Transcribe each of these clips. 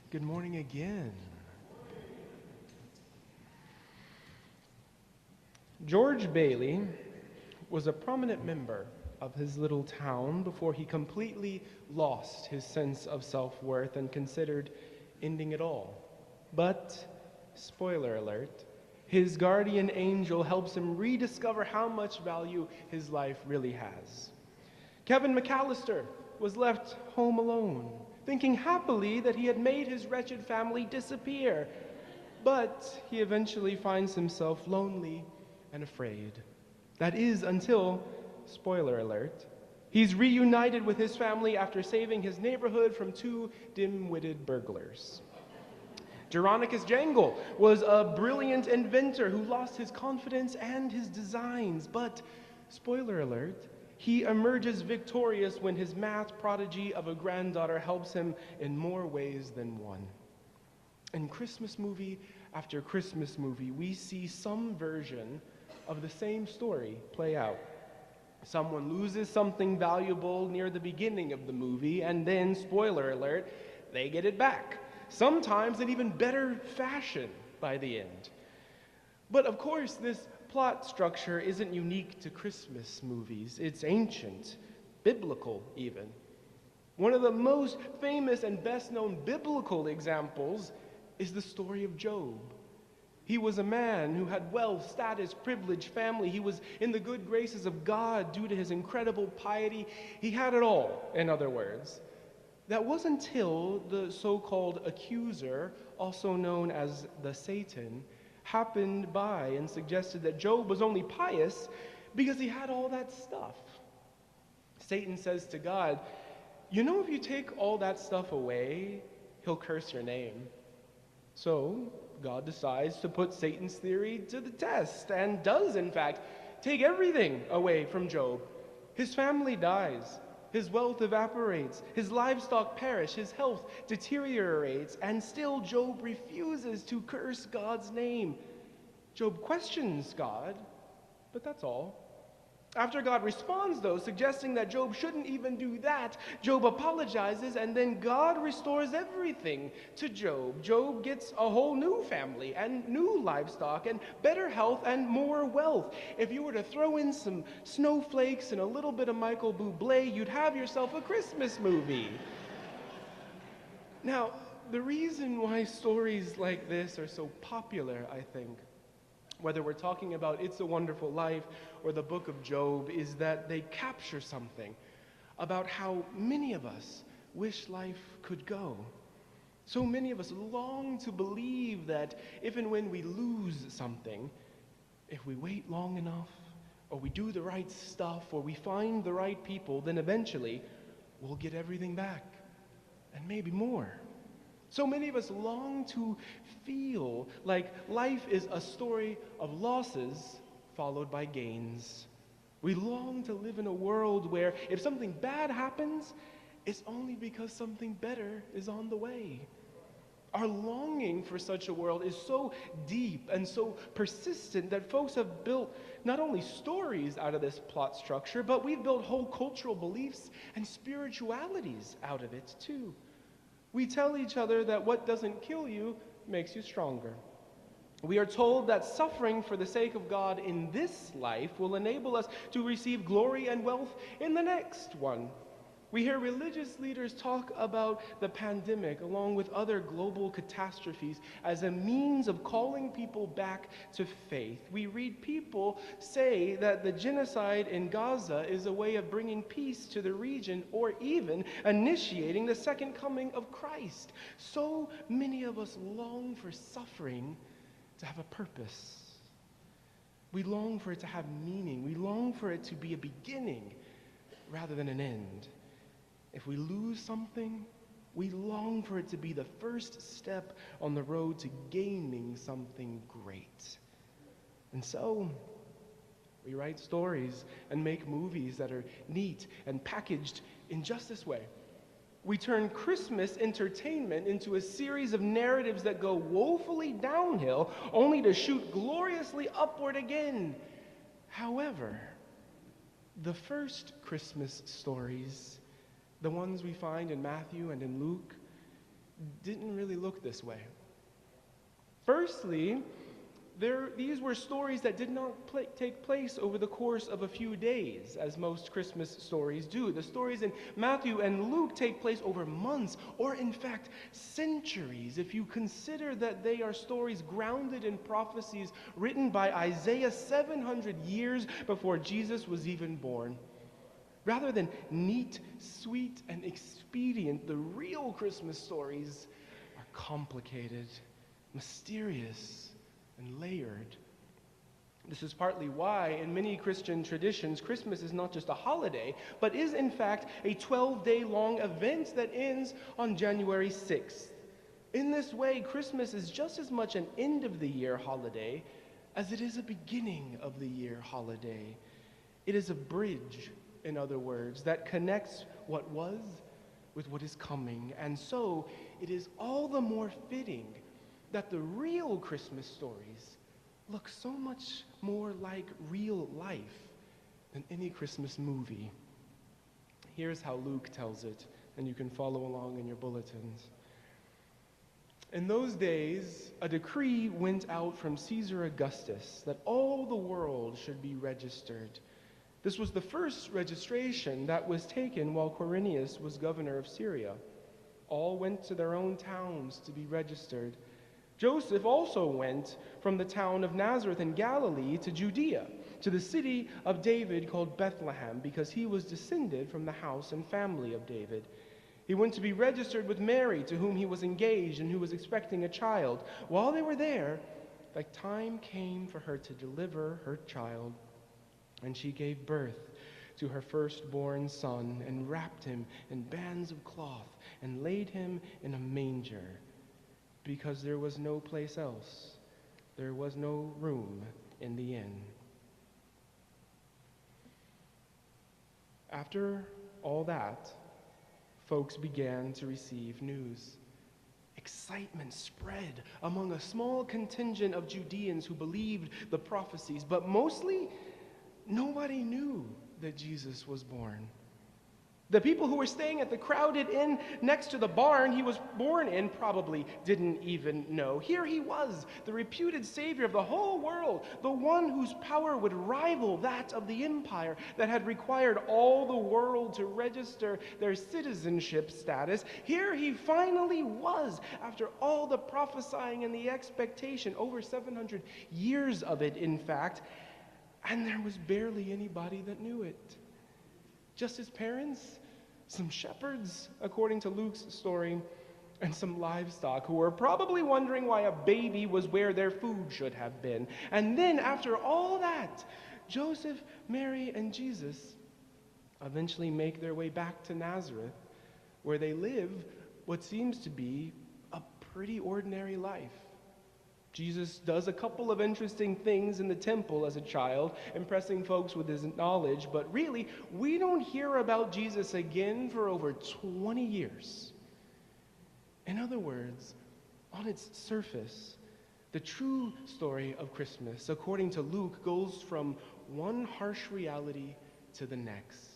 Good morning again. George Bailey was a prominent member of his little town before he completely lost his sense of self-worth and considered ending it all. But, spoiler alert, his guardian angel helps him rediscover how much value his life really has. Kevin McAllister was left home alone, thinking happily that he had made his wretched family disappear. But he eventually finds himself lonely and afraid. That is until, spoiler alert, he's reunited with his family after saving his neighborhood from two dim-witted burglars. Geronicus Jangle was a brilliant inventor who lost his confidence and his designs, but, spoiler alert, he emerges victorious when his math prodigy of a granddaughter helps him in more ways than one. In Christmas movie after Christmas movie, we see some version of the same story play out. Someone loses something valuable near the beginning of the movie, and then, spoiler alert, they get it back. Sometimes in even better fashion by the end. But of course, this plot structure isn't unique to Christmas movies. It's ancient, biblical even. One of the most famous and best-known biblical examples is the story of Job. He was a man who had wealth, status, privilege, family. He was in the good graces of God due to his incredible piety. He had it all, in other words. That wasn't until the so-called accuser, also known as the Satan, happened by and suggested that Job was only pious because he had all that stuff. Satan says to God, "You know, if you take all that stuff away, he'll curse your name." So God decides to put Satan's theory to the test and does, in fact, take everything away from Job. His family dies. His wealth evaporates, his livestock perish, his health deteriorates, and still Job refuses to curse God's name. Job questions God, but that's all. After God responds, though, suggesting that Job shouldn't even do that, Job apologizes, and then God restores everything to Job. Job gets a whole new family and new livestock and better health and more wealth. If you were to throw in some snowflakes and a little bit of Michael Bublé, you'd have yourself a Christmas movie. Now, the reason why stories like this are so popular, I think, whether we're talking about It's a Wonderful Life or the book of Job, is that they capture something about how many of us wish life could go. So many of us long to believe that if and when we lose something, if we wait long enough, or we do the right stuff, or we find the right people, then eventually we'll get everything back, and maybe more. So many of us long to feel like life is a story of losses followed by gains. We long to live in a world where if something bad happens, it's only because something better is on the way. Our longing for such a world is so deep and so persistent that folks have built not only stories out of this plot structure, but we've built whole cultural beliefs and spiritualities out of it too. We tell each other that what doesn't kill you makes you stronger. We are told that suffering for the sake of God in this life will enable us to receive glory and wealth in the next one. We hear religious leaders talk about the pandemic along with other global catastrophes as a means of calling people back to faith. We read people say that the genocide in Gaza is a way of bringing peace to the region or even initiating the second coming of Christ. So many of us long for suffering to have a purpose. We long for it to have meaning. We long for it to be a beginning rather than an end. If we lose something, we long for it to be the first step on the road to gaining something great. And so, we write stories and make movies that are neat and packaged in just this way. We turn Christmas entertainment into a series of narratives that go woefully downhill, only to shoot gloriously upward again. However, the first Christmas stories, the ones we find in Matthew and in Luke, didn't really look this way. Firstly, these were stories that did not take place over the course of a few days, as most Christmas stories do. The stories in Matthew and Luke take place over months, or in fact, centuries, if you consider that they are stories grounded in prophecies written by Isaiah 700 years before Jesus was even born. Rather than neat, sweet, and expedient, the real Christmas stories are complicated, mysterious, and layered. This is partly why, in many Christian traditions, Christmas is not just a holiday, but is in fact a 12-day-long event that ends on January 6th. In this way, Christmas is just as much an end-of-the-year holiday as it is a beginning-of-the-year holiday. It is a bridge, in other words, that connects what was with what is coming. And so, it is all the more fitting that the real Christmas stories look so much more like real life than any Christmas movie. Here's how Luke tells it, and you can follow along in your bulletins. In those days, a decree went out from Caesar Augustus that all the world should be registered. This was the first registration that was taken while Quirinius was governor of Syria. All went to their own towns to be registered. Joseph also went from the town of Nazareth in Galilee to Judea, to the city of David called Bethlehem, because he was descended from the house and family of David. He went to be registered with Mary, to whom he was engaged and who was expecting a child. While they were there, the time came for her to deliver her child, and she gave birth to her firstborn son, and wrapped him in bands of cloth, and laid him in a manger, because there was no place else. There was no room in the inn. After all that, folks began to receive news. Excitement spread among a small contingent of Judeans who believed the prophecies, but mostly, nobody knew that Jesus was born. The people who were staying at the crowded inn next to the barn he was born in probably didn't even know. Here he was, the reputed savior of the whole world, the one whose power would rival that of the empire that had required all the world to register their citizenship status. Here he finally was, after all the prophesying and the expectation, over 700 years of it, in fact, and there was barely anybody that knew it. Just his parents, some shepherds, according to Luke's story, and some livestock who were probably wondering why a baby was where their food should have been. And then, after all that, Joseph, Mary, and Jesus eventually make their way back to Nazareth, where they live what seems to be a pretty ordinary life. Jesus does a couple of interesting things in the temple as a child, impressing folks with his knowledge, but really, we don't hear about Jesus again for over 20 years. In other words, on its surface, the true story of Christmas, according to Luke, goes from one harsh reality to the next.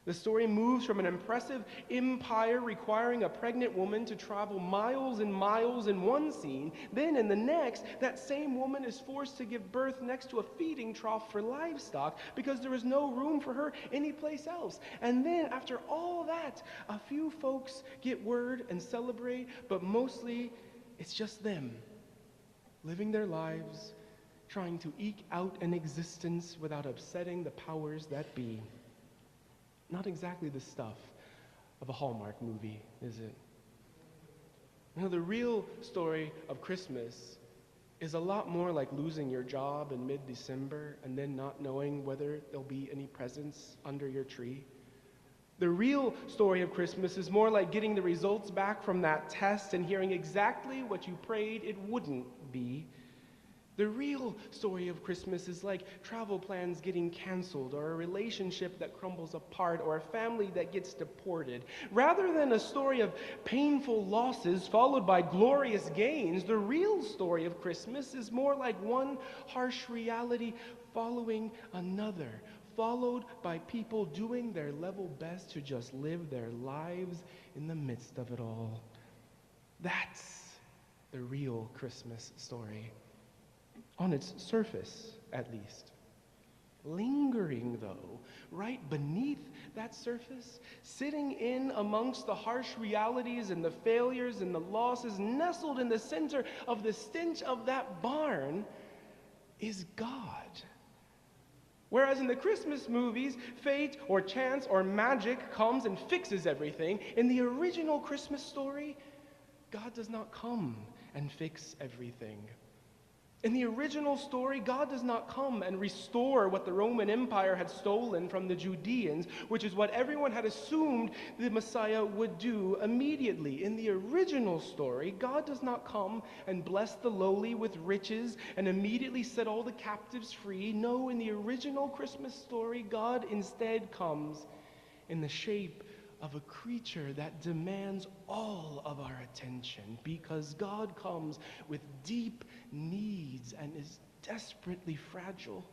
The story moves from an impressive empire requiring a pregnant woman to travel miles and miles in one scene. Then in the next, that same woman is forced to give birth next to a feeding trough for livestock because there is no room for her anyplace else. And then after all that, a few folks get word and celebrate, but mostly it's just them, living their lives, trying to eke out an existence without upsetting the powers that be. Not exactly the stuff of a Hallmark movie, is it? You know, the real story of Christmas is a lot more like losing your job in mid-December and then not knowing whether there'll be any presents under your tree. The real story of Christmas is more like getting the results back from that test and hearing exactly what you prayed it wouldn't be. The real story of Christmas is like travel plans getting canceled, or a relationship that crumbles apart, or a family that gets deported. Rather than a story of painful losses followed by glorious gains, the real story of Christmas is more like one harsh reality following another, followed by people doing their level best to just live their lives in the midst of it all. That's the real Christmas story, on its surface at least. Lingering, though, right beneath that surface, sitting in amongst the harsh realities and the failures and the losses, nestled in the center of the stench of that barn, is God. Whereas in the Christmas movies, fate or chance or magic comes and fixes everything, in the original Christmas story, God does not come and fix everything. In the original story, God does not come and restore what the Roman Empire had stolen from the Judeans, which is what everyone had assumed the Messiah would do immediately. In the original story, God does not come and bless the lowly with riches and immediately set all the captives free. No, in the original Christmas story, God instead comes in the shape of a creature that demands all of our attention, because God comes with deep needs and is desperately fragile.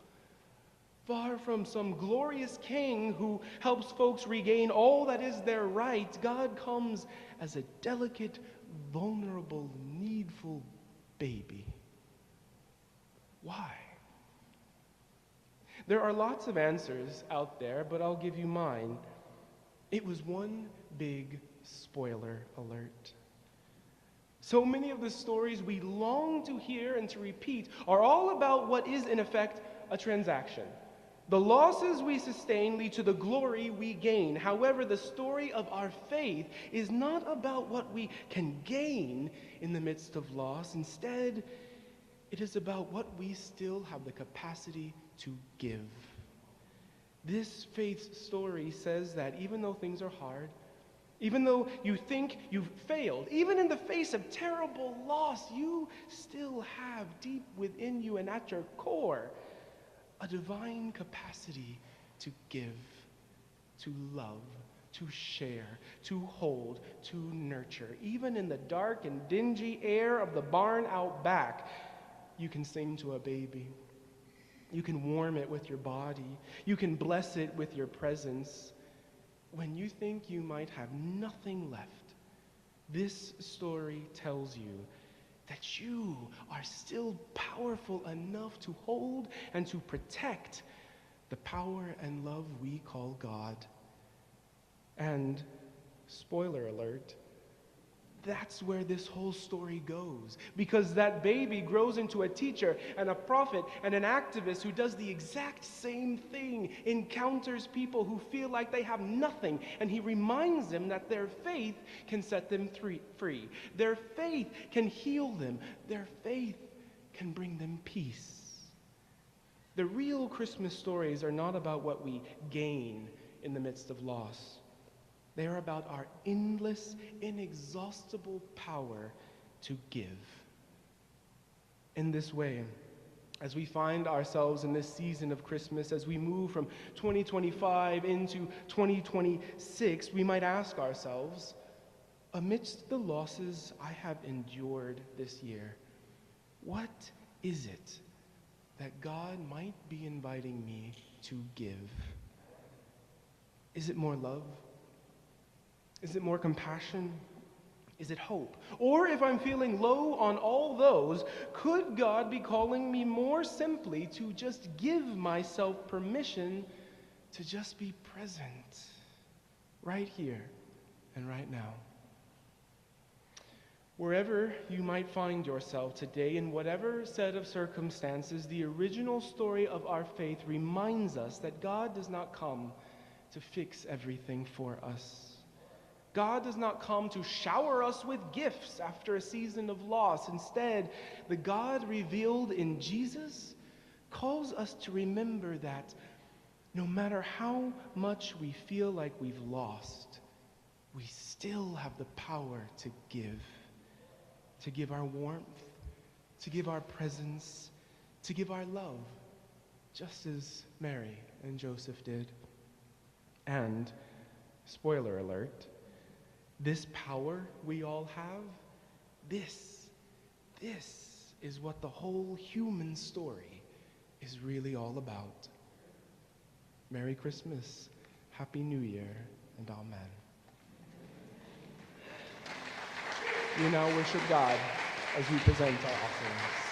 Far from some glorious king who helps folks regain all that is their right, God comes as a delicate, vulnerable, needful baby. Why? There are lots of answers out there, but I'll give you mine. It was one big spoiler alert. So many of the stories we long to hear and to repeat are all about what is, in effect, a transaction. The losses we sustain lead to the glory we gain. However, the story of our faith is not about what we can gain in the midst of loss. Instead, it is about what we still have the capacity to give. This faith story says that even though things are hard, even though you think you've failed, even in the face of terrible loss, you still have deep within you and at your core a divine capacity to give, to love, to share, to hold, to nurture. Even in the dark and dingy air of the barn out back, you can sing to a baby. You can warm it with your body. You can bless it with your presence. When you think you might have nothing left, this story tells you that you are still powerful enough to hold and to protect the power and love we call God. And, spoiler alert, that's where this whole story goes. Because that baby grows into a teacher and a prophet and an activist who does the exact same thing, encounters people who feel like they have nothing, and he reminds them that their faith can set them free. Their faith can heal them. Their faith can bring them peace. The real Christmas stories are not about what we gain in the midst of loss. They are about our endless, inexhaustible power to give. In this way, as we find ourselves in this season of Christmas, as we move from 2025 into 2026, we might ask ourselves, amidst the losses I have endured this year, what is it that God might be inviting me to give? Is it more love? Is it more compassion? Is it hope? Or if I'm feeling low on all those, could God be calling me more simply to just give myself permission to just be present right here and right now? Wherever you might find yourself today, in whatever set of circumstances, the original story of our faith reminds us that God does not come to fix everything for us. God does not come to shower us with gifts after a season of loss. Instead, the God revealed in Jesus calls us to remember that no matter how much we feel like we've lost, we still have the power to give our warmth, to give our presence, to give our love, just as Mary and Joseph did. And, spoiler alert, this power we all have, this is what the whole human story is really all about. Merry Christmas, Happy New Year, and Amen. We now worship God as we present our offerings.